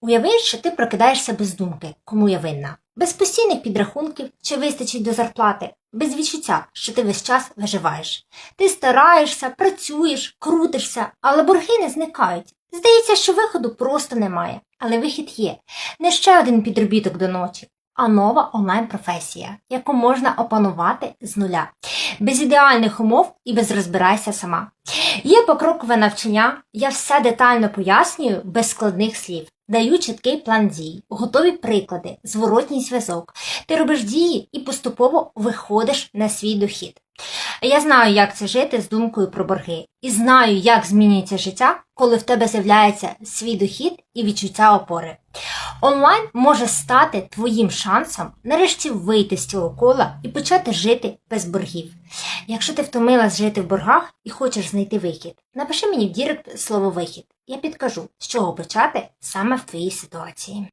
Уяви, що ти прокидаєшся без думки, кому я винна. Без постійних підрахунків, чи вистачить до зарплати, без відчуття, що ти весь час виживаєш. Ти стараєшся, працюєш, крутишся, але борги не зникають. Здається, що виходу просто немає. Але вихід є. Не ще один підробіток до ночі, а нова онлайн-професія, яку можна опанувати з нуля. Без ідеальних умов і без розбирайся сама. Є покрокове навчання, я все детально пояснюю без складних слів. Даю чіткий план дій, готові приклади, зворотній зв'язок. Ти робиш дії і поступово виходиш на свій дохід. Я знаю, як це жити з думкою про борги. І знаю, як змінюється життя, коли в тебе з'являється свій дохід і відчуття опори. Онлайн може стати твоїм шансом нарешті вийти з цього кола і почати жити без боргів. Якщо ти втомилась жити в боргах і хочеш знайти вихід, напиши мені в дірект слово «вихід». Я підкажу, з чого почати саме в твоїй ситуації.